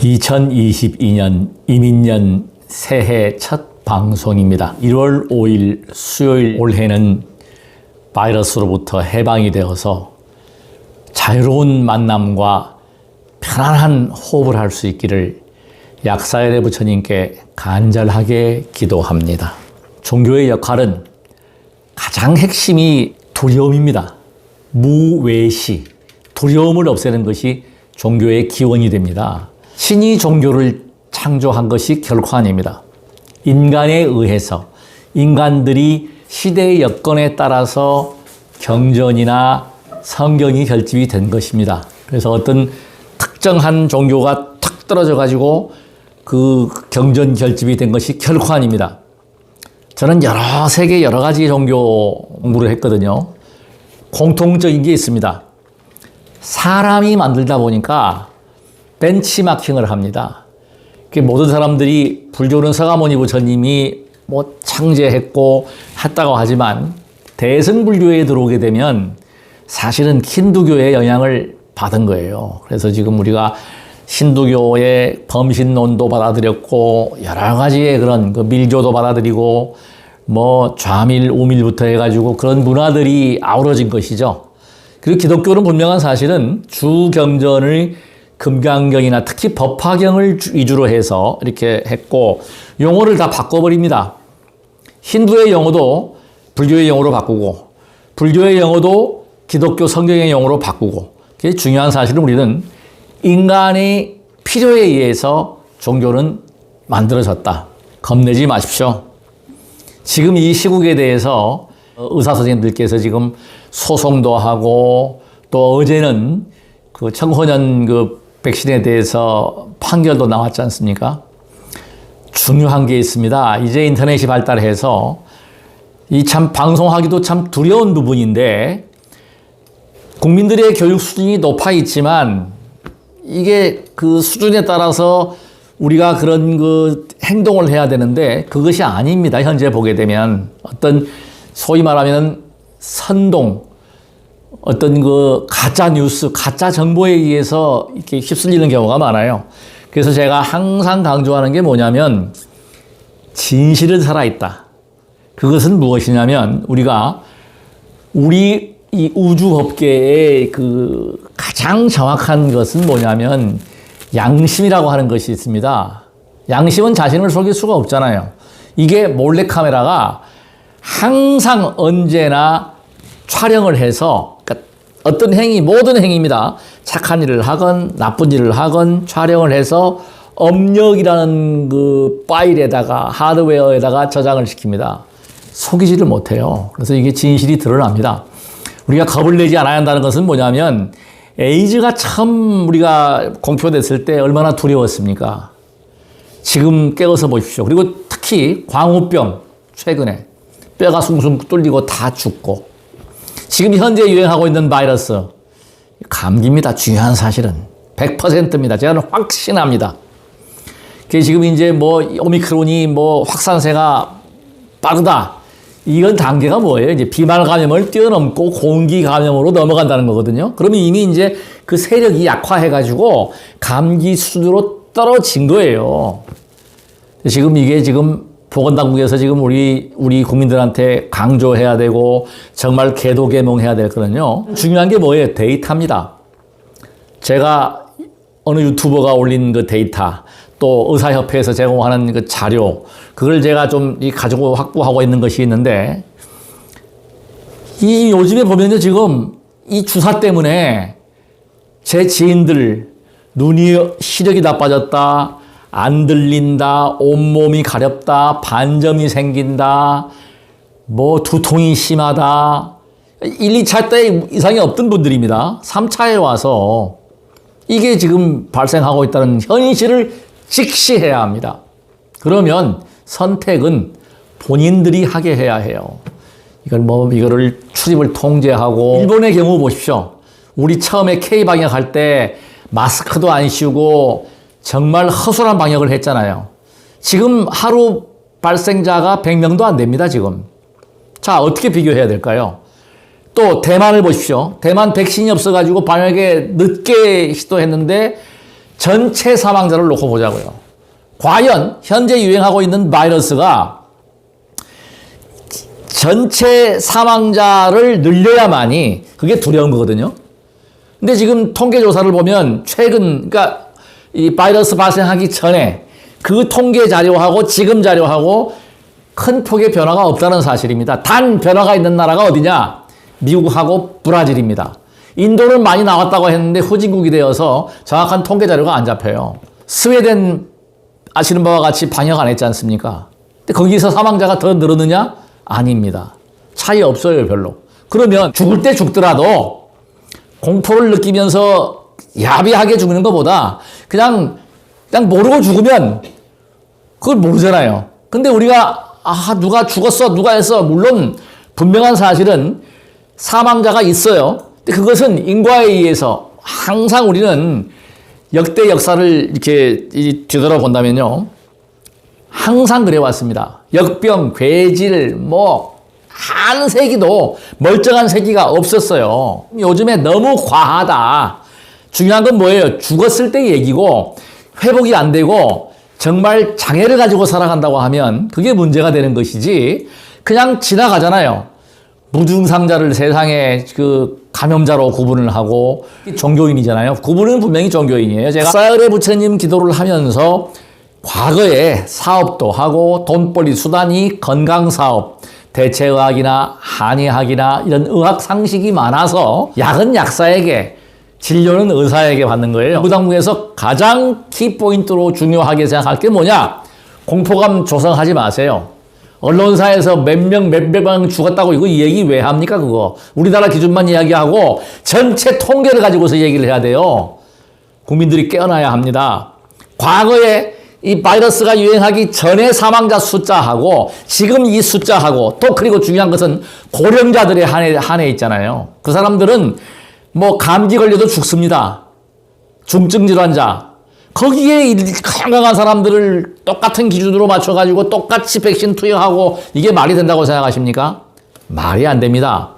2022년 이민년 새해 첫 방송입니다. 1월 5일 수요일 올해는 바이러스로부터 해방이 되어서 자유로운 만남과 편안한 호흡을 할 수 있기를 약사열의 부처님께 간절하게 기도합니다. 종교의 역할은 가장 핵심이 두려움입니다. 무외시, 두려움을 없애는 것이 종교의 기원이 됩니다. 신이 종교를 창조한 것이 결코 아닙니다. 인간에 의해서 인간들이 시대의 여건에 따라서 경전이나 성경이 결집이 된 것입니다. 그래서 어떤 특정한 종교가 탁 떨어져 가지고 그 경전 결집이 된 것이 결코 아닙니다. 저는 세계 여러 가지 종교 공부를 했거든요. 공통적인 게 있습니다. 사람이 만들다 보니까 벤치마킹을 합니다. 모든 사람들이 불교는 서가모니 부처님이 창제했고 했다고 하지만 대승불교에 들어오게 되면 사실은 힌두교의 영향을 받은 거예요. 그래서 지금 우리가 신두교의 범신론도 받아들였고 여러 가지의 그런 밀교도 받아들이고 좌밀, 우밀부터 해가지고 그런 문화들이 아우러진 것이죠. 그리고 기독교는 분명한 사실은 주경전을 금강경이나 특히 법화경을 위주로 해서 이렇게 했고 용어를 다 바꿔버립니다. 힌두의 용어도 불교의 용어로 바꾸고 불교의 용어도 기독교 성경의 용어로 바꾸고 그게 중요한 사실은 우리는 인간의 필요에 의해서 종교는 만들어졌다. 겁내지 마십시오. 지금 이 시국에 대해서 의사 선생님들께서 지금 소송도 하고 또 어제는 그 청소년 백신에 대해서 판결도 나왔지 않습니까? 중요한 게 있습니다. 이제 인터넷이 발달해서 이 참 방송하기도 참 두려운 부분인데 국민들의 교육 수준이 높아 있지만 이게 그 수준에 따라서 우리가 그런 행동을 해야 되는데 그것이 아닙니다. 현재 보게 되면 어떤 소위 말하면 선동, 어떤 가짜 뉴스, 가짜 정보에 의해서 이렇게 휩쓸리는 경우가 많아요. 그래서 제가 항상 강조하는 게 뭐냐면 진실은 살아있다. 그것은 무엇이냐면 우리가 우리 이 우주법계의 가장 정확한 것은 뭐냐면 양심이라고 하는 것이 있습니다. 양심은 자신을 속일 수가 없잖아요. 이게 몰래카메라가 항상 언제나 촬영을 해서 어떤 행위, 모든 행위입니다. 착한 일을 하건 나쁜 일을 하건 촬영을 해서 업력이라는 파일에다가 하드웨어에다가 저장을 시킵니다. 속이지를 못해요. 그래서 이게 진실이 드러납니다. 우리가 겁을 내지 않아야 한다는 것은 뭐냐면 에이즈가 처음 우리가 공표됐을 때 얼마나 두려웠습니까? 지금 깨어서 보십시오. 그리고 특히 광우병 최근에 뼈가 숭숭 뚫리고 다 죽고 지금 현재 유행하고 있는 바이러스 감기입니다. 중요한 사실은 100%입니다. 제가 확신합니다. 지금 이제 오미크론이 확산세가 빠르다. 이건 단계가 뭐예요? 이제 비말 감염을 뛰어넘고 공기 감염으로 넘어간다는 거거든요. 그러면 이미 이제 그 세력이 약화해가지고 감기 수준으로 떨어진 거예요. 지금 이게 보건당국에서 지금 우리 국민들한테 강조해야 되고 정말 계도개몽해야 될 거는요. 중요한 게 뭐예요? 데이터입니다. 제가 어느 유튜버가 올린 데이터 또 의사협회에서 제공하는 자료 그걸 제가 좀 가지고 확보하고 있는 것이 있는데 이 요즘에 보면요 지금 이 주사 때문에 제 지인들 눈이 시력이 나빠졌다 안 들린다 온몸이 가렵다 반점이 생긴다 두통이 심하다 1, 2차 때 이상이 없던 분들입니다. 3차에 와서 이게 지금 발생하고 있다는 현실을 직시해야 합니다. 그러면 선택은 본인들이 하게 해야 해요. 이거를 출입을 통제하고 일본의 경우 보십시오. 우리 처음에 K 방역할 때 마스크도 안 씌우고 정말 허술한 방역을 했잖아요. 지금 하루 발생자가 100명도 안 됩니다, 지금. 자, 어떻게 비교해야 될까요? 또 대만을 보십시오. 대만 백신이 없어가지고 방역에 늦게 시도했는데 전체 사망자를 놓고 보자고요. 과연 현재 유행하고 있는 바이러스가 전체 사망자를 늘려야만이 그게 두려운 거거든요. 근데 지금 통계 조사를 보면 최근, 그러니까 이 바이러스 발생하기 전에 그 통계 자료하고 지금 자료하고 큰 폭의 변화가 없다는 사실입니다. 단 변화가 있는 나라가 어디냐? 미국하고 브라질입니다. 인도는 많이 나왔다고 했는데 후진국이 되어서 정확한 통계 자료가 안 잡혀요. 스웨덴 아시는 바와 같이 방역 안 했지 않습니까? 근데 거기서 사망자가 더 늘었느냐? 아닙니다. 차이 없어요, 별로. 그러면 죽을 때 죽더라도 공포를 느끼면서 야비하게 죽는 것보다 그냥 모르고 죽으면 그걸 모르잖아요. 근데 우리가 누가 죽었어, 누가 했어. 물론 분명한 사실은 사망자가 있어요. 근데 그것은 인과에 의해서 항상 우리는 역대 역사를 이렇게 뒤돌아본다면요. 항상 그래왔습니다. 역병, 괴질, 한 세기도 멀쩡한 세기가 없었어요. 요즘에 너무 과하다. 중요한 건 뭐예요? 죽었을 때 얘기고 회복이 안 되고 정말 장애를 가지고 살아간다고 하면 그게 문제가 되는 것이지 그냥 지나가잖아요. 무증상자를 세상에 그 감염자로 구분을 하고 종교인이잖아요. 구분은 분명히 종교인이에요. 제가 사흘의 부처님 기도를 하면서 과거에 사업도 하고 돈벌이 수단이 건강사업, 대체의학이나 한의학이나 이런 의학 상식이 많아서 약은 약사에게 진료는 의사에게 받는 거예요. 무당국에서 가장 키포인트로 중요하게 생각할 게 뭐냐? 공포감 조성하지 마세요. 언론사에서 몇백 명 죽었다고 이거 얘기 왜 합니까 그거? 우리나라 기준만 이야기하고 전체 통계를 가지고서 얘기를 해야 돼요. 국민들이 깨어나야 합니다. 과거에 이 바이러스가 유행하기 전에 사망자 숫자하고 지금 이 숫자하고 또 그리고 중요한 것은 고령자들의 한해 있잖아요. 그 사람들은 감기 걸려도 죽습니다. 중증 질환자. 거기에 건강한 사람들을 똑같은 기준으로 맞춰가지고 똑같이 백신 투여하고 이게 말이 된다고 생각하십니까? 말이 안 됩니다.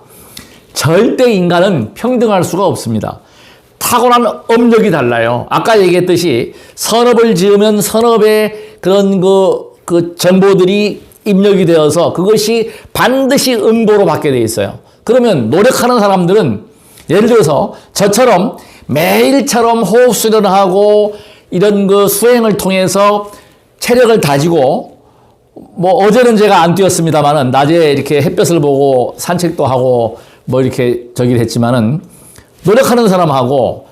절대 인간은 평등할 수가 없습니다. 타고난 업력이 달라요. 아까 얘기했듯이 선업을 지으면 선업의 그런 그 정보들이 입력이 되어서 그것이 반드시 응보로 받게 돼 있어요. 그러면 노력하는 사람들은 예를 들어서 저처럼 매일처럼 호흡 수련을 하고 이런 그 수행을 통해서 체력을 다지고 어제는 제가 안 뛰었습니다만은 낮에 이렇게 햇볕을 보고 산책도 하고 이렇게 저기를 했지만은 노력하는 사람하고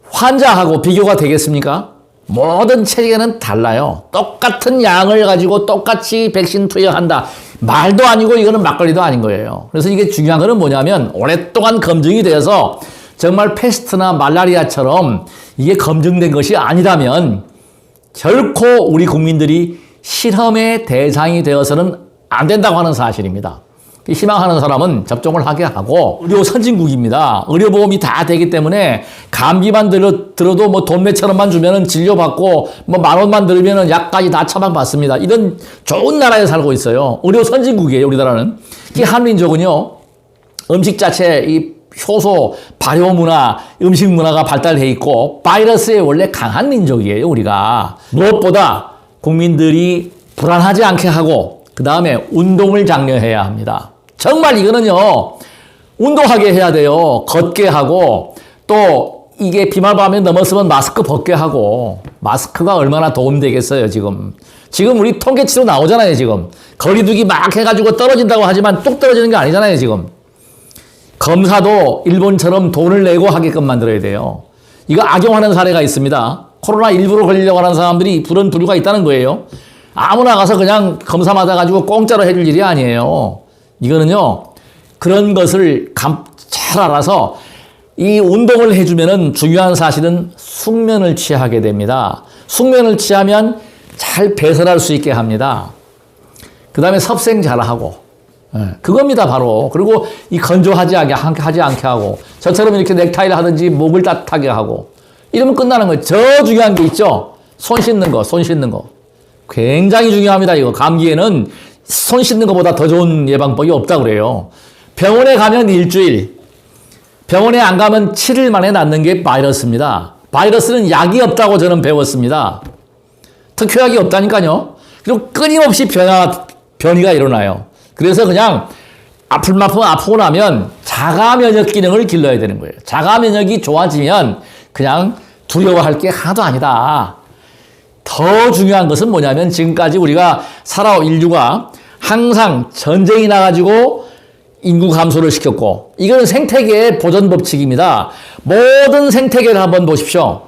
환자하고 비교가 되겠습니까? 모든 체계는 달라요. 똑같은 양을 가지고 똑같이 백신 투여한다. 말도 아니고 이거는 막걸리도 아닌 거예요. 그래서 이게 중요한 거는 뭐냐면 오랫동안 검증이 되어서 정말 패스트나 말라리아처럼 이게 검증된 것이 아니라면 결코 우리 국민들이 실험의 대상이 되어서는 안 된다고 하는 사실입니다. 희망하는 사람은 접종을 하게 하고 의료 선진국입니다. 의료보험이 다 되기 때문에 감기만 들어도 돈 몇천 원만 주면은 진료받고 10,000원만 들으면은 약까지 다 처방받습니다. 이런 좋은 나라에 살고 있어요. 의료 선진국이에요, 우리나라는. 이 한민족은요, 음식 자체 이 효소, 발효 문화, 음식 문화가 발달해 있고 바이러스에 원래 강한 민족이에요, 우리가. 무엇보다 국민들이 불안하지 않게 하고 그 다음에 운동을 장려해야 합니다. 정말 이거는요, 운동하게 해야 돼요. 걷게 하고 또 이게 비말밤에 넘었으면 마스크 벗게 하고 마스크가 얼마나 도움되겠어요, 지금. 지금 우리 통계치로 나오잖아요, 지금. 거리두기 막 해가지고 떨어진다고 하지만 뚝 떨어지는 게 아니잖아요, 지금. 검사도 일본처럼 돈을 내고 하게끔 만들어야 돼요. 이거 악용하는 사례가 있습니다. 코로나19로 걸리려고 하는 사람들이 부른 부류가 있다는 거예요. 아무나 가서 그냥 검사 받아가지고 공짜로 해줄 일이 아니에요. 이거는요, 그런 것을 잘 알아서 이 운동을 해주면은 중요한 사실은 숙면을 취하게 됩니다. 숙면을 취하면 잘 배설할 수 있게 합니다. 그 다음에 섭생 잘하고. 그겁니다, 바로. 그리고 이 건조하지 않게 하고, 저처럼 이렇게 넥타이를 하든지 목을 따뜻하게 하고, 이러면 끝나는 거예요. 저 중요한 게 있죠? 손 씻는 거. 굉장히 중요합니다, 이거. 감기에는 손 씻는 것보다 더 좋은 예방법이 없다고 그래요. 병원에 가면 일주일, 병원에 안 가면 7일 만에 낫는 게 바이러스입니다. 바이러스는 약이 없다고 저는 배웠습니다. 특효약이 없다니까요. 그리고 끊임없이 변이가 일어나요. 그래서 그냥 아플 만큼 아프고 나면 자가 면역 기능을 길러야 되는 거예요. 자가 면역이 좋아지면 그냥 두려워할 게 하나도 아니다. 더 중요한 것은 뭐냐면 지금까지 우리가 살아온 인류가 항상 전쟁이 나가지고 인구 감소를 시켰고, 이건 생태계의 보존 법칙입니다. 모든 생태계를 한번 보십시오.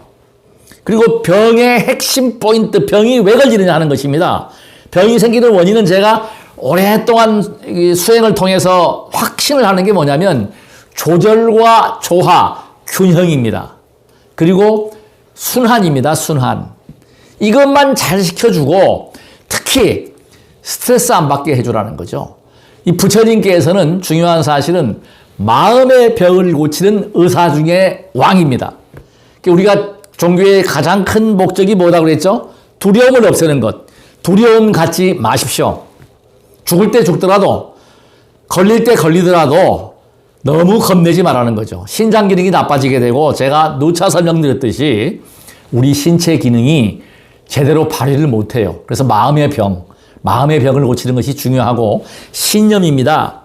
그리고 병의 핵심 포인트, 병이 왜 걸리느냐 하는 것입니다. 병이 생기는 원인은 제가 오랫동안 수행을 통해서 확신을 하는 게 뭐냐면 조절과 조화, 균형입니다. 그리고 순환입니다. 순환. 이것만 잘 시켜주고 특히 스트레스 안 받게 해주라는 거죠. 이 부처님께서는 중요한 사실은 마음의 병을 고치는 의사 중에 왕입니다. 우리가 종교의 가장 큰 목적이 뭐라고 그랬죠? 두려움을 없애는 것. 두려움 갖지 마십시오. 죽을 때 죽더라도, 걸릴 때 걸리더라도 너무 겁내지 말라는 거죠. 신장 기능이 나빠지게 되고, 제가 누차 설명드렸듯이 우리 신체 기능이 제대로 발휘를 못해요. 그래서 마음의 병을 고치는 것이 중요하고, 신념입니다.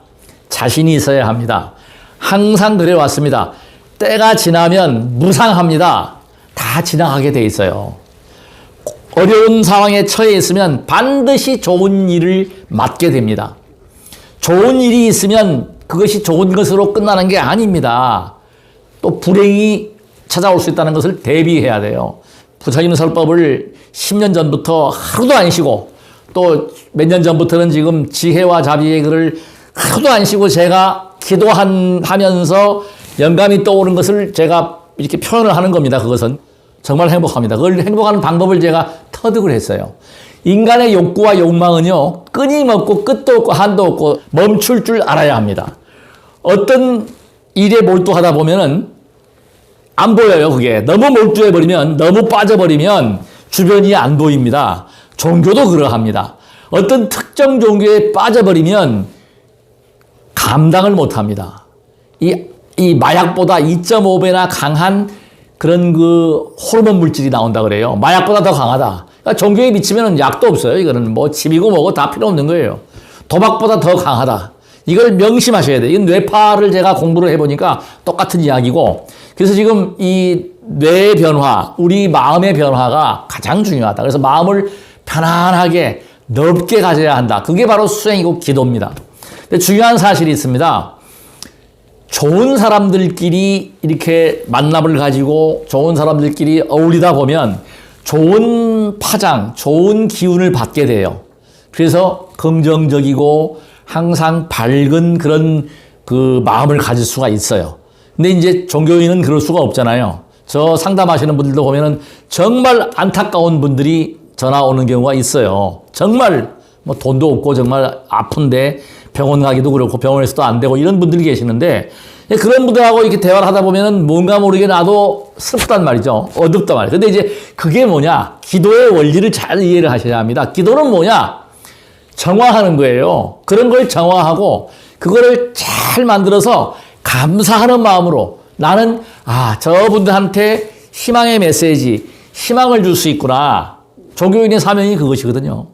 자신이 있어야 합니다. 항상 그래왔습니다. 때가 지나면 무상합니다. 다 지나가게 돼 있어요. 어려운 상황에 처해 있으면 반드시 좋은 일을 맞게 됩니다. 좋은 일이 있으면 그것이 좋은 것으로 끝나는 게 아닙니다. 또 불행이 찾아올 수 있다는 것을 대비해야 돼요. 부처님 설법을 10년 전부터 하루도 안 쉬고, 또 몇 년 전부터는 지금 지혜와 자비의 글을 하루도 안 쉬고 제가 기도하면서 영감이 떠오른 것을 제가 이렇게 표현을 하는 겁니다. 그것은 정말 행복합니다. 그걸 행복하는 방법을 제가 터득을 했어요. 인간의 욕구와 욕망은요, 끊임없고 끝도 없고 한도 없고 멈출 줄 알아야 합니다. 어떤 일에 몰두하다 보면은 안 보여요, 그게. 너무 몰두해버리면, 너무 빠져버리면 주변이 안 보입니다. 종교도 그러합니다. 어떤 특정 종교에 빠져버리면 감당을 못 합니다. 이 마약보다 2.5배나 강한 그런 그 호르몬 물질이 나온다 그래요. 마약보다 더 강하다. 그러니까 종교에 미치면 약도 없어요. 이거는 뭐 집이고 뭐고 다 필요 없는 거예요. 도박보다 더 강하다. 이걸 명심하셔야 돼요. 이 뇌파를 제가 공부를 해보니까 똑같은 이야기고, 그래서 지금 이 뇌의 변화, 우리 마음의 변화가 가장 중요하다. 그래서 마음을 편안하게 넓게 가져야 한다. 그게 바로 수행이고 기도입니다. 근데 중요한 사실이 있습니다. 좋은 사람들끼리 이렇게 만남을 가지고 좋은 사람들끼리 어울리다 보면 좋은 파장, 좋은 기운을 받게 돼요. 그래서 긍정적이고 항상 밝은 그런 그 마음을 가질 수가 있어요. 근데 이제 종교인은 그럴 수가 없잖아요. 저 상담하시는 분들도 보면은 정말 안타까운 분들이 전화 오는 경우가 있어요. 정말 뭐 돈도 없고 정말 아픈데 병원 가기도 그렇고 병원에서도 안 되고 이런 분들이 계시는데, 그런 분들하고 이렇게 대화를 하다 보면은 뭔가 모르게 나도 슬프단 말이죠. 어둡단 말이에요. 근데 이제 그게 뭐냐? 기도의 원리를 잘 이해를 하셔야 합니다. 기도는 뭐냐? 정화하는 거예요. 그런 걸 정화하고 그거를 잘 만들어서 감사하는 마음으로 나는 저분들한테 희망의 메시지, 희망을 줄 수 있구나. 종교인의 사명이 그것이거든요.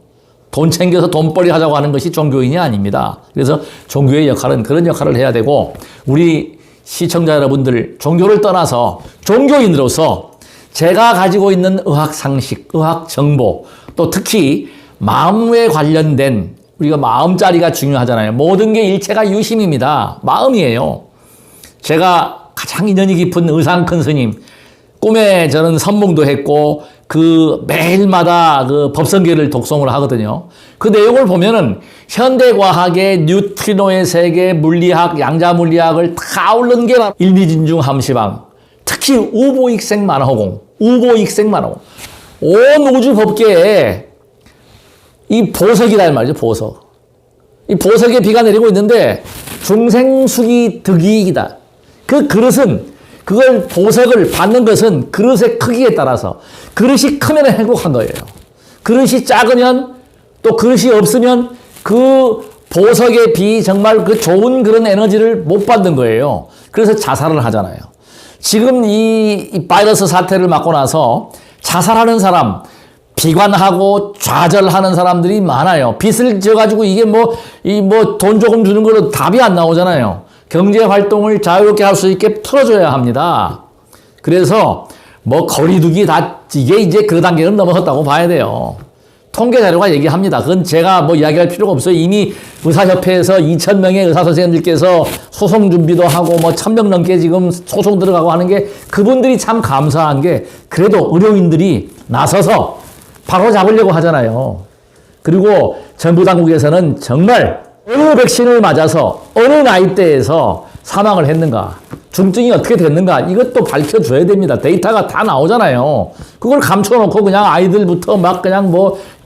돈 챙겨서 돈벌이 하자고 하는 것이 종교인이 아닙니다. 그래서 종교의 역할은 그런 역할을 해야 되고, 우리 시청자 여러분들 종교를 떠나서 종교인으로서 제가 가지고 있는 의학 상식, 의학 정보, 또 특히 마음에 관련된, 우리가 마음자리가 중요하잖아요. 모든 게 일체가 유심입니다. 마음이에요. 제가 가장 인연이 깊은 의상 큰 스님, 꿈에 저는 선몽도 했고, 그 매일마다 그 법성계를 독송을 하거든요. 그 내용을 보면은 현대과학의 뉴트리노의 세계, 물리학, 양자물리학을 다 아우른 게 바로 일미진중 함시방, 특히 우보익생 만화공, 온 우주 법계에 이 보석이란 말이죠, 보석. 이 보석에 비가 내리고 있는데 중생수기 득이익이다. 그 그릇은, 그걸 보석을 받는 것은 그릇의 크기에 따라서, 그릇이 크면 행복한 거예요. 그릇이 작으면, 또 그릇이 없으면 그 보석의 비, 정말 그 좋은 그런 에너지를 못 받는 거예요. 그래서 자살을 하잖아요. 지금 이 바이러스 사태를 맞고 나서 자살하는 사람, 비관하고 좌절하는 사람들이 많아요. 빚을 져가지고 이게 돈 조금 주는 걸로 답이 안 나오잖아요. 경제 활동을 자유롭게 할 수 있게 풀어줘야 합니다. 그래서 거리두기 이게 이제 그 단계는 넘어섰다고 봐야 돼요. 통계 자료가 얘기합니다. 그건 제가 이야기할 필요가 없어요. 이미 의사협회에서 2,000명의 의사 선생님들께서 소송 준비도 하고 1,000명 넘게 지금 소송 들어가고 하는 게 그분들이 참 감사한 게 그래도 의료인들이 나서서 바로 잡으려고 하잖아요. 그리고 정부 당국에서는 정말 어느 백신을 맞아서 어느 나이대에서 사망을 했는가, 중증이 어떻게 됐는가 이것도 밝혀줘야 됩니다. 데이터가 다 나오잖아요. 그걸 감춰놓고 그냥 아이들부터 그냥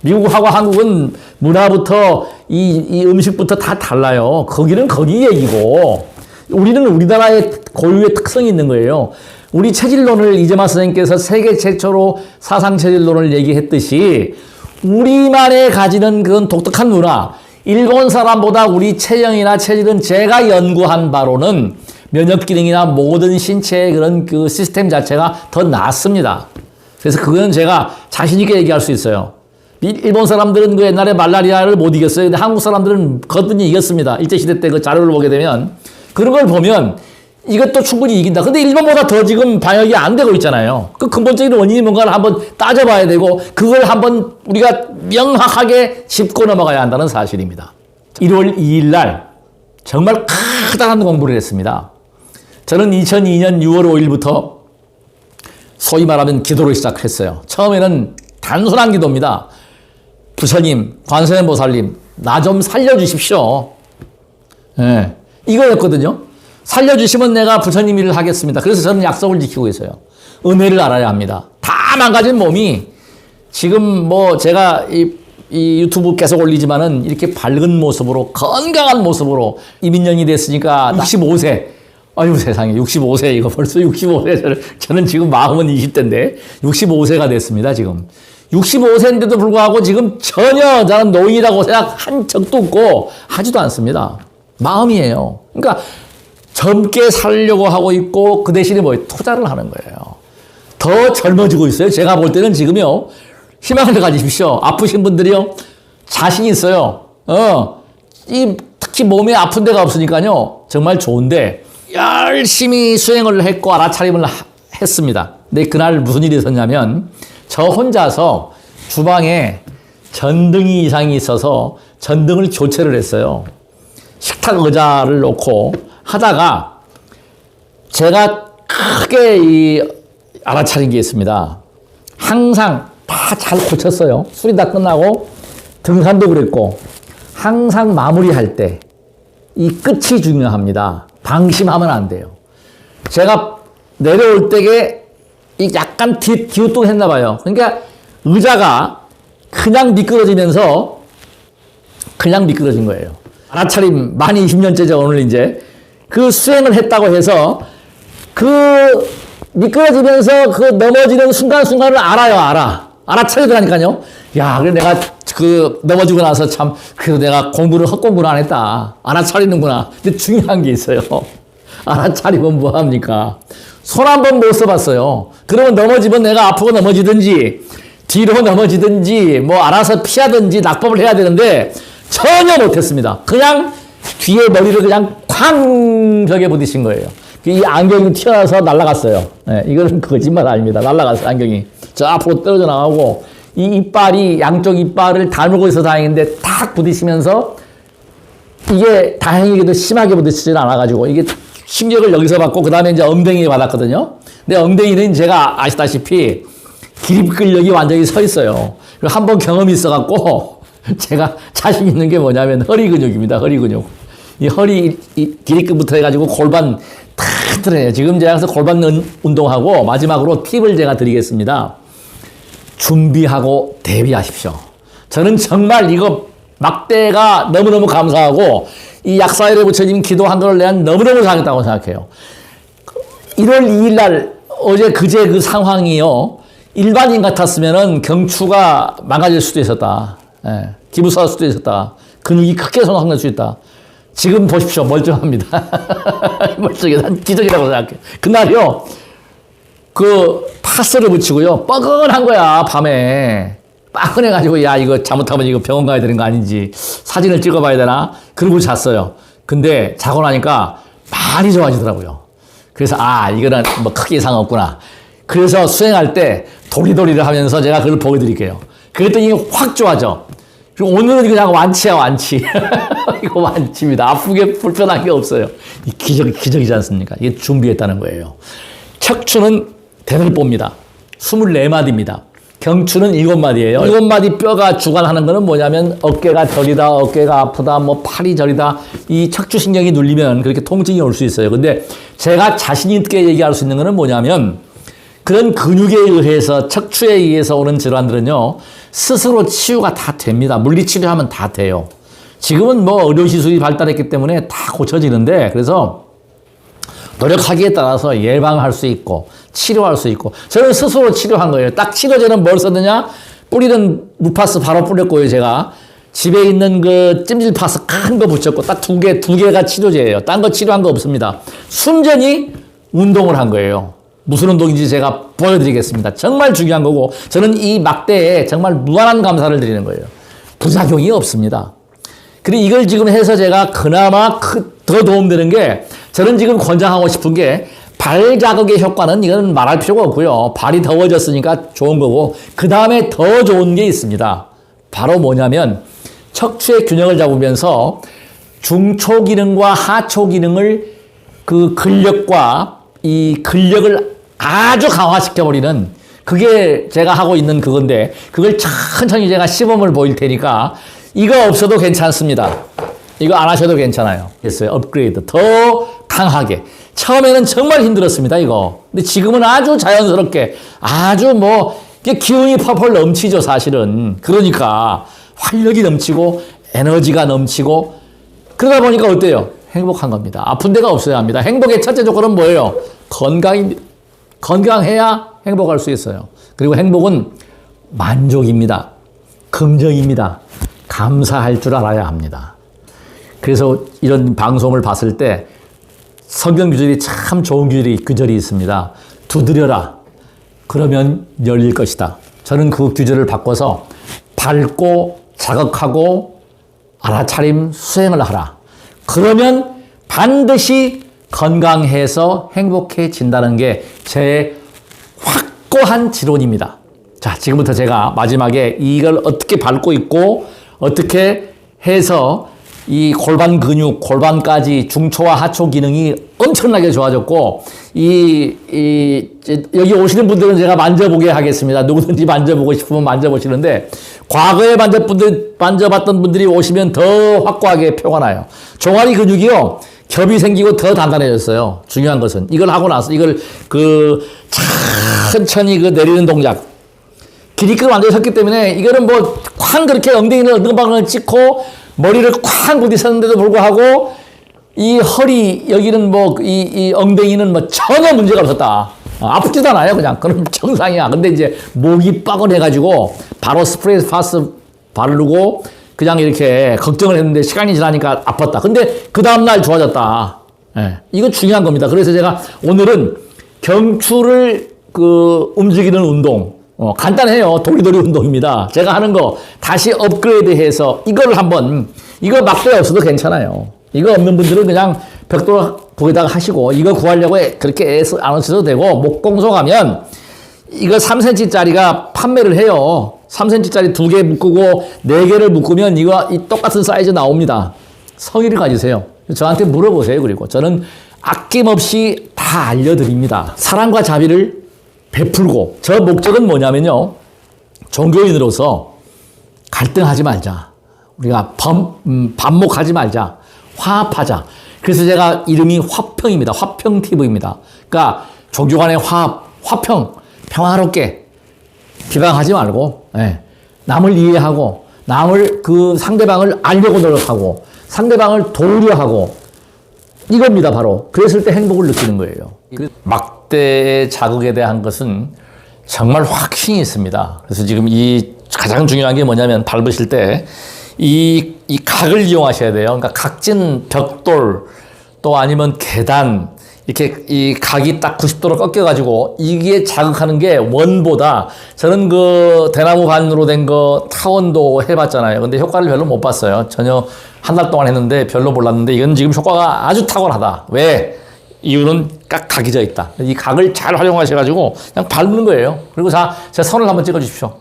미국하고 한국은 문화부터 이 음식부터 다 달라요. 거기는 거기 얘기고 우리는 우리나라의 고유의 특성이 있는 거예요. 우리 체질론을 이재만 선생님께서 세계 최초로 사상체질론을 얘기했듯이 우리만의 가지는 그런 독특한 문화, 일본 사람보다 우리 체형이나 체질은 제가 연구한 바로는 면역 기능이나 모든 신체의 그런 그 시스템 자체가 더 낫습니다. 그래서 그거는 제가 자신있게 얘기할 수 있어요. 일본 사람들은 그 옛날에 말라리아를 못 이겼어요. 근데 한국 사람들은 거뜬히 이겼습니다. 일제시대 때 그 자료를 보게 되면. 그런 걸 보면 이것도 충분히 이긴다. 근데 일본보다 더 지금 방역이 안 되고 있잖아요. 그 근본적인 원인이 뭔가를 한번 따져봐야 되고 그걸 한번 우리가 명확하게 짚고 넘어가야 한다는 사실입니다. 1월 2일 날 정말 커다란 공부를 했습니다. 저는 2002년 6월 5일부터 소위 말하면 기도를 시작했어요. 처음에는 단순한 기도입니다. 부처님, 관세음보살님, 나 좀 살려주십시오. 네, 이거였거든요. 살려주시면 내가 부처님 일을 하겠습니다. 그래서 저는 약속을 지키고 있어요. 은혜를 알아야 합니다. 다 망가진 몸이 지금 제가 이 유튜브 계속 올리지만은 이렇게 밝은 모습으로 건강한 모습으로 이민년이 됐으니까 65세. 아유 세상에 65세 이거 벌써 65세 저는 지금 마음은 20대인데 65세가 됐습니다 지금. 65세인데도 불구하고 지금 전혀 저는 노인이라고 생각한 적도 없고 하지도 않습니다. 마음이에요. 그러니까 젊게 살려고 하고 있고 그 대신에 투자를 하는 거예요. 더 젊어지고 있어요. 제가 볼 때는 지금요. 희망을 가지십시오. 아프신 분들이요. 자신 있어요. 특히 몸에 아픈 데가 없으니까요. 정말 좋은데 열심히 수행을 했고 알아차림을 했습니다. 근데 그날 무슨 일이 있었냐면 저 혼자서 주방에 전등이 이상이 있어서 전등을 교체를 했어요. 식탁 의자를 놓고 하다가 제가 크게 알아차린 게 있습니다. 항상 다 잘 고쳤어요. 술이 다 끝나고 등산도 그랬고 항상 마무리할 때 이 끝이 중요합니다. 방심하면 안 돼요. 제가 내려올 때에 약간 기우뚱했나 봐요. 그러니까 의자가 그냥 미끄러지면서 그냥 미끄러진 거예요. 알아차림 만 20년째죠. 오늘 이제 그 수행을 했다고 해서 그 미끄러지면서 그 넘어지는 순간순간을 알아차리더라니까요. 야, 그래 내가 그 넘어지고 나서 참 그래도 내가 헛공부를 안 했다. 알아차리는구나. 근데 중요한 게 있어요. 알아차리면 뭐합니까? 손 한 번 못 써봤어요. 그러면 넘어지면 내가 앞으로 넘어지든지 뒤로 넘어지든지 알아서 피하든지 낙법을 해야 되는데 전혀 못했습니다. 그냥 뒤에 머리를 그냥 쾅 벽에 부딪힌 거예요. 이 안경이 튀어나와서 날아갔어요. 네, 이거는 거짓말 아닙니다. 날아갔어요, 안경이. 저 앞으로 떨어져 나가고 이 이빨이 양쪽 이빨을 다물고 있어서 다행인데 탁 부딪히면서 이게 다행히도 심하게 부딪히지는 않아가지고 이게 충격을 여기서 받고 그 다음에 이제 엉덩이에 받았거든요. 근데 엉덩이는 제가 아시다시피 기립 근력이 완전히 서 있어요. 한번 경험이 있어갖고 제가 자신 있는 게 뭐냐면 허리 근육입니다. 허리 근육. 이 허리 기립근부터 해가지고 골반 탁 들어요. 지금 제가 그래서 골반 운동하고 마지막으로 팁을 제가 드리겠습니다. 준비하고 대비하십시오. 저는 정말 이거 막대가 너무너무 감사하고 이 약사일에 부처님 기도한 걸 내가 너무너무 잘했다고 생각해요. 1월 2일 날 어제 그제 그 상황이요. 일반인 같았으면은 경추가 망가질 수도 있었다. 예, 기부사할 수도 있었다. 근육이 크게 손상될 수 있다. 지금 보십시오. 멀쩡합니다. 멀쩡해. 난 기적이라고 생각해. 그날요. 그 파스를 붙이고요. 뻐근한 거야, 밤에. 뻐근해가지고, 야, 이거 잘못하면 이거 병원 가야 되는 거 아닌지 사진을 찍어봐야 되나? 그러고 잤어요. 근데 자고 나니까 많이 좋아지더라고요. 그래서, 이거는 뭐 크게 이상 없구나. 그래서 수행할 때 도리도리를 하면서 제가 그걸 보여드릴게요. 그랬더니 확 좋아져. 그리고 오늘은 그냥 완치야, 완치. 이거 완치입니다. 아프게 불편한 게 없어요. 이 기적이지 않습니까? 이게 준비했다는 거예요. 척추는 대를 봅니다. 24마디입니다. 경추는 7마디예요. 7마디 뼈가 주관하는 거는 뭐냐면 어깨가 저리다, 어깨가 아프다, 뭐 팔이 저리다. 이 척추신경이 눌리면 그렇게 통증이 올 수 있어요. 근데 제가 자신 있게 얘기할 수 있는 거는 뭐냐면 그런 근육에 의해서 척추에 의해서 오는 질환들은요. 스스로 치유가 다 됩니다. 물리치료하면 다 돼요. 지금은 뭐 의료기술이 발달했기 때문에 다 고쳐지는데 그래서 노력하기에 따라서 예방할 수 있고 치료할 수 있고 저는 스스로 치료한 거예요. 딱 치료제는 뭘 썼느냐? 뿌리는 무파스 바로 뿌렸고요. 제가 집에 있는 그 찜질파스 큰 거 붙였고 딱 두 개가 치료제예요. 딴 거 치료한 거 없습니다. 순전히 운동을 한 거예요. 무슨 운동인지 제가 보여드리겠습니다. 정말 중요한 거고 저는 이 막대에 정말 무한한 감사를 드리는 거예요. 부작용이 없습니다. 그리고 이걸 지금 해서 제가 그나마 더 도움되는 게 저는 지금 권장하고 싶은 게 발 자극의 효과는 이건 말할 필요가 없고요. 발이 더워졌으니까 좋은 거고 그 다음에 더 좋은 게 있습니다. 바로 뭐냐면 척추의 균형을 잡으면서 중초 기능과 하초 기능을 그 근력과 이 근력을 아주 강화시켜버리는 그게 제가 하고 있는 그건데 그걸 천천히 제가 시범을 보일 테니까 이거 없어도 괜찮습니다. 이거 안 하셔도 괜찮아요. 됐어요. 업그레이드. 더 강하게. 처음에는 정말 힘들었습니다, 이거. 근데 지금은 아주 자연스럽게, 아주 뭐, 기운이 펄펄 넘치죠, 사실은. 그러니까 활력이 넘치고, 에너지가 넘치고, 그러다 보니까 어때요? 행복한 겁니다. 아픈 데가 없어야 합니다. 행복의 첫째 조건은 뭐예요? 건강입니다. 건강해야 행복할 수 있어요. 그리고 행복은 만족입니다. 긍정입니다. 감사할 줄 알아야 합니다. 그래서 이런 방송을 봤을 때 성경 규절이 참 좋은 규절이 있습니다. 두드려라. 그러면 열릴 것이다. 저는 그 규절을 바꿔서 밟고 자극하고 알아차림 수행을 하라. 그러면 반드시 건강해서 행복해진다는 게 제 확고한 지론입니다. 자, 지금부터 제가 마지막에 이걸 어떻게 밟고 있고 어떻게 해서 이 골반 근육, 골반까지 중초와 하초 기능이 엄청나게 좋아졌고, 여기 오시는 분들은 제가 만져보게 하겠습니다. 누구든지 만져보고 싶으면 만져보시는데, 과거에 만져봤던 분들이 오시면 더 확고하게 표가 나요. 종아리 근육이요, 겹이 생기고 더 단단해졌어요. 중요한 것은. 이걸 하고 나서, 이걸 천천히 내리는 동작. 기립근을 완전히 섰기 때문에, 이거는 뭐, 쾅 그렇게 엉덩이를 어느 찍고, 머리를 쾅 부딪혔는데도 불구하고 이 허리 여기는 뭐 이 엉덩이는 뭐 전혀 문제가 없었다. 아프지도 않아요. 그냥 그럼 정상이야. 근데 이제 목이 뻐근해가지고 바로 스프레이 파스 바르고 그냥 이렇게 걱정을 했는데 시간이 지나니까 아팠다. 근데 그 다음날 좋아졌다. 예. 이거 중요한 겁니다. 그래서 제가 오늘은 경추를 움직이는 운동, 간단해요. 도리도리 운동입니다. 제가 하는 거 다시 업그레이드해서 이걸 이거 막대 없어도 괜찮아요. 이거 없는 분들은 그냥 벽돌 거기다가 하시고 이거 구하려고 그렇게 애써 안 하셔도 되고 목공소 가면 이거 3cm짜리가 판매를 해요. 3cm짜리 2개 묶고 4개를 묶으면 이거 똑같은 사이즈 나옵니다. 성의를 가지세요. 저한테 물어보세요. 그리고 저는 아낌없이 다 알려드립니다. 사랑과 자비를 베풀고 저 목적은 뭐냐면요. 종교인으로서 갈등하지 말자. 우리가 반목하지 말자. 화합하자. 그래서 제가 이름이 화평입니다. 화평 TV입니다. 그러니까 종교 간의 화평, 평화롭게 비방하지 말고 남을 이해하고 남을 상대방을 알려고 노력하고 상대방을 도우려하고 이겁니다. 바로. 그랬을 때 행복을 느끼는 거예요. 막대의 자극에 대한 것은 정말 확신이 있습니다. 그래서 지금 이 가장 중요한 게 뭐냐면 밟으실 때 이 각을 이용하셔야 돼요. 그러니까 각진 벽돌 또 아니면 계단 이렇게 이 각이 딱 90도로 꺾여가지고 이게 자극하는 게 원보다 저는 그 대나무 반으로 된 거 타원도 해봤잖아요. 근데 효과를 별로 못 봤어요. 전혀 한 달 동안 했는데 별로 몰랐는데 이건 지금 효과가 아주 탁월하다. 왜? 이유는 딱 각이 져 있다. 이 각을 잘 활용하셔가지고 그냥 밟는 거예요. 그리고 자, 제 손을 한번 찍어주십시오.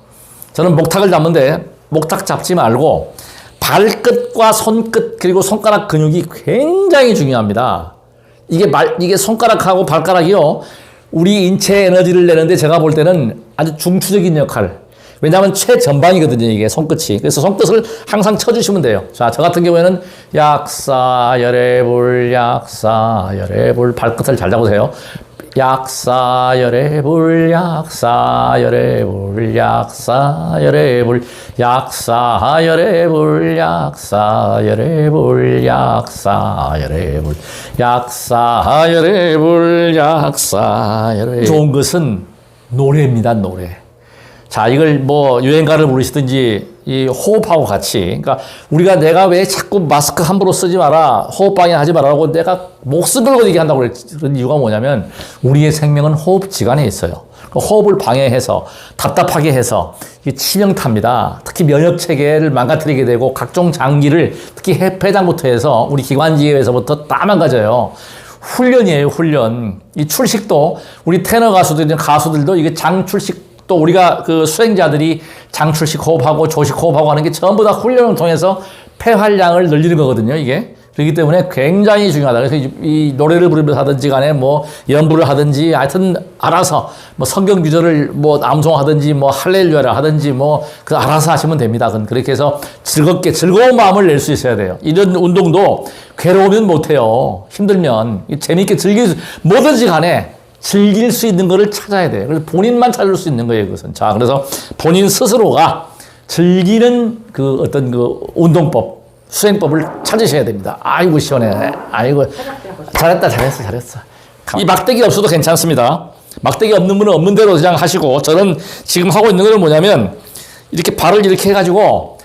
저는 목탁을 잡는데 목탁 잡지 말고 발끝과 손끝 그리고 손가락 근육이 굉장히 중요합니다. 이게 손가락하고 발가락이요. 우리 인체의 에너지를 내는데 제가 볼 때는 아주 중추적인 역할. 왜냐하면 최전방이거든요, 이게 손끝이. 그래서 손끝을 항상 쳐주시면 돼요. 자, 저 같은 경우에는 약사열애불, 약사열애불 발끝을 잘 잡으세요. 약사열애불, 약사열애불, 약사열애불, 약사열애불, 약사열애불, 약사열애불, 약사열애불, 약사열애불. 좋은 것은 노래입니다, 노래. 자, 이걸 뭐 유행가를 부르시든지 이 호흡하고 같이. 그러니까 내가 왜 자꾸 마스크 함부로 쓰지 마라, 호흡방해 하지 말라고 내가 목숨 걸고 얘기한다고 그런 이유가 뭐냐면 우리의 생명은 호흡지간에 있어요. 호흡을 방해해서 답답하게 해서 이게 치명타입니다. 특히 면역 체계를 망가뜨리게 되고 각종 장기를 특히 폐장부터 해서 우리 기관지에서부터 다 망가져요. 훈련이에요, 훈련. 이 출식도 우리 테너 가수들도 이게 장출식 또 우리가 그 수행자들이 장출식 호흡하고 조식 호흡하고 하는 게 전부 다 훈련을 통해서 폐활량을 늘리는 거거든요, 이게. 그렇기 때문에 굉장히 중요하다. 그래서 이 노래를 부르면서 하든지 간에 뭐 연부를 하든지 하여튼 알아서 뭐 성경 구절을 뭐 암송하든지 뭐 할렐루야를 하든지 뭐 그 알아서 하시면 됩니다. 그렇게 해서 즐거운 마음을 낼 수 있어야 돼요. 이런 운동도 괴로우면 못해요. 힘들면 재미있게 뭐든지 간에 즐길 수 있는 거를 찾아야 돼요. 그래서 본인만 찾을 수 있는 거예요, 그것은. 자, 그래서 본인 스스로가 즐기는 그 어떤 그 운동법, 수행법을 찾으셔야 됩니다. 아이고, 시원해. 아이고. 잘했어. 이 막대기 없어도 괜찮습니다. 막대기 없는 분은 없는 대로 그냥 하시고, 저는 지금 하고 있는 건 뭐냐면, 이렇게 발을 이렇게 해가지고,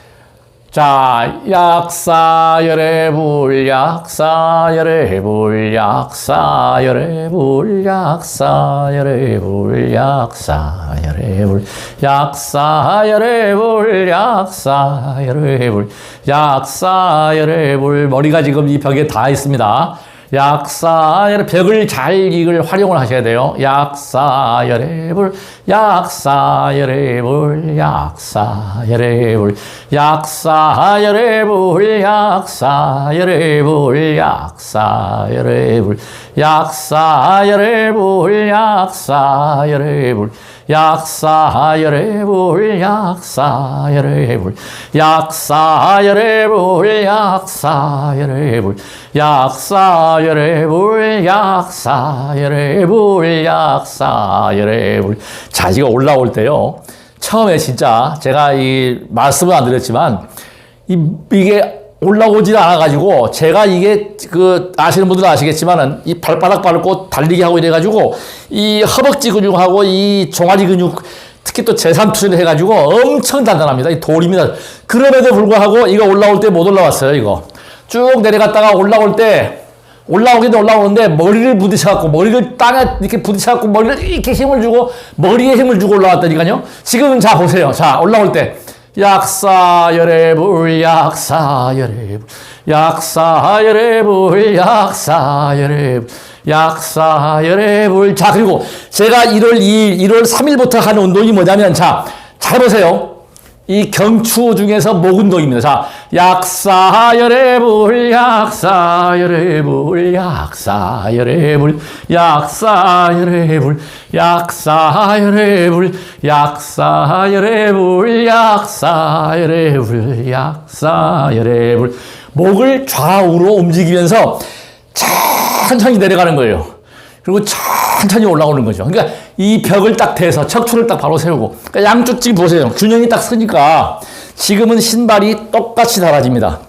자, 약사열애불, 약사열애불, 약사열애불, 약사열애불, 약사열애불, 약사열애불, 약사열애불, 약사열애불. 머리가 지금 이 벽에 다 있습니다. 약사열애, 벽을 잘 이걸 활용을 하셔야 돼요. 약사열애불, 약사열애불, 약사열애불, 약사열애불, 약사열애불, 약사열애불, 약사열애불, 약사열애불, 약사열애불, 약사열애불, 약사열애불, 약사열애불, 약사열애불, 약사열애불, 약사열애불. 자, 이거 올라올 때요. 처음에 진짜 제가 이 말씀은 안 드렸지만 이게 올라오질 않아가지고 제가 이게 그 아시는 분들은 아시겠지만은 이 발바닥 밟고 달리기 하고 이래가지고 이 허벅지 근육하고 이 종아리 근육 특히 또 재산투를 해가지고 엄청 단단합니다. 이 돌입니다. 그럼에도 불구하고 이거 올라올 때 못 올라왔어요. 이거 쭉 내려갔다가 올라올 때 올라오기도 올라오는데 머리를 부딪혀갖고 머리를 땅에 이렇게 부딪혀갖고 머리를 이렇게 힘을 주고 머리에 힘을 주고 올라왔다니까요. 지금 자 보세요. 자 올라올 때 약사열애불, 약사열애불, 약사열애불, 약사열애불, 약사열애불. 자, 그리고 제가 1월 3일부터 하는 운동이 뭐냐면, 자, 잘 보세요. 이 경추 중에서 목 운동입니다. 자, 약사열애불, 약사열애불, 약사열애불, 약사열애불, 약사열애불, 약사열애불, 약사열애불, 약사열애불. 목을 좌우로 움직이면서 천천히 내려가는 거예요. 그리고 천천히 올라오는 거죠. 그러니까 이 벽을 딱 대서 척추를 딱 바로 세우고, 그러니까 양쪽 지금 보세요. 균형이 딱 서니까 지금은 신발이 똑같이 달아집니다.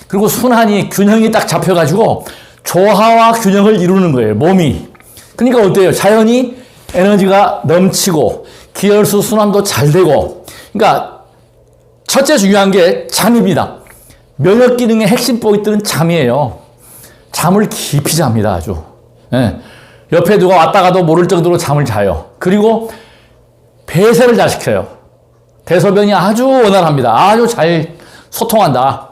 그리고 순환이 균형이 딱 잡혀가지고 조화와 균형을 이루는 거예요. 몸이. 그러니까 어때요? 자연히 에너지가 넘치고 기혈수 순환도 잘 되고. 그러니까 첫째 중요한 게 잠입니다. 면역 기능의 핵심 포인트는 잠이에요. 잠을 깊이 잡니다, 아주. 네. 옆에 누가 왔다가도 모를 정도로 잠을 자요. 그리고 배설을 잘 시켜요. 대소변이 아주 원활합니다. 아주 잘 소통한다.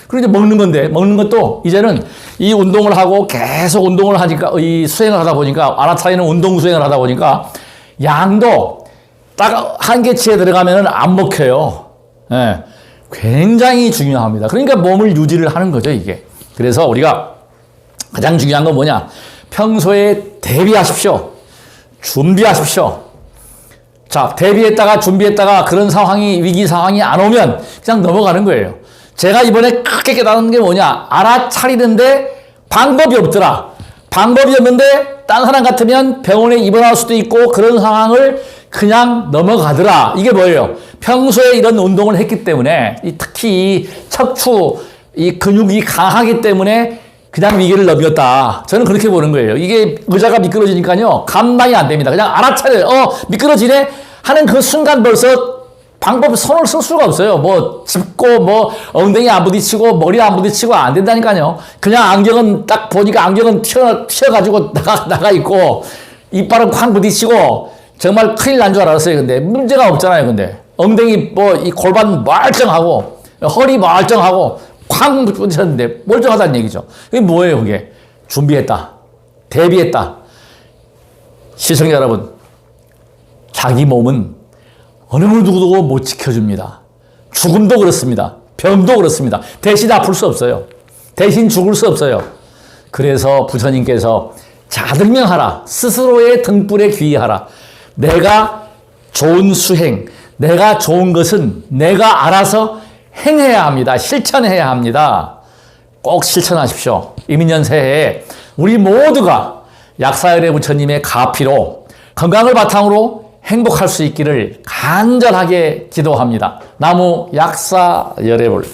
그리고 이제 먹는 건데, 먹는 것도 이제는 이 운동을 하고 계속 운동을 하니까, 이 수행을 하다 보니까, 알아차리는 운동 수행을 하다 보니까, 양도 딱 한계치에 들어가면은 안 먹혀요. 예. 굉장히 중요합니다. 그러니까 몸을 유지를 하는 거죠, 이게. 그래서 우리가 가장 중요한 건 뭐냐? 평소에 대비하십시오. 준비하십시오. 자, 대비했다가 준비했다가 그런 상황이, 위기 상황이 안 오면 그냥 넘어가는 거예요. 제가 이번에 크게 깨달은 게 뭐냐? 알아차리는데 방법이 없더라. 방법이 없는데 딴 사람 같으면 병원에 입원할 수도 있고 그런 상황을 그냥 넘어가더라. 이게 뭐예요? 평소에 이런 운동을 했기 때문에, 특히 이 척추, 이 근육이 강하기 때문에 그냥 위기를 넘겼다. 저는 그렇게 보는 거예요. 이게 의자가 미끄러지니까요, 감당이 안 됩니다. 그냥 알아차려요. 미끄러지네? 하는 그 순간 벌써 방법 손을 쓸 수가 없어요. 뭐 짚고 뭐 엉덩이 안 부딪히고 머리 안 부딪히고 안 된다니까요. 그냥 안경은 딱 보니까 안경은 튀어가지고 나가 있고 이빨은 쾅 부딪히고 정말 큰일 난 줄 알았어요. 근데 문제가 없잖아요. 근데 엉덩이 뭐 이 골반 멀쩡하고 허리 멀쩡하고 쾅 부딪혔는데 멀쩡하다는 얘기죠. 그게 뭐예요? 그게 준비했다, 대비했다. 시청자 여러분, 자기 몸은 어느 누구도 못 지켜줍니다. 죽음도 그렇습니다. 병도 그렇습니다. 대신 아플 수 없어요. 대신 죽을 수 없어요. 그래서 부처님께서 자등명하라. 스스로의 등불에 귀의하라. 내가 좋은 수행, 내가 좋은 것은 내가 알아서 행해야 합니다. 실천해야 합니다. 꼭 실천하십시오. 이민년 새해에 우리 모두가 약사열애 부처님의 가피로 건강을 바탕으로 행복할 수 있기를 간절하게 기도합니다. 나무 약사열애불.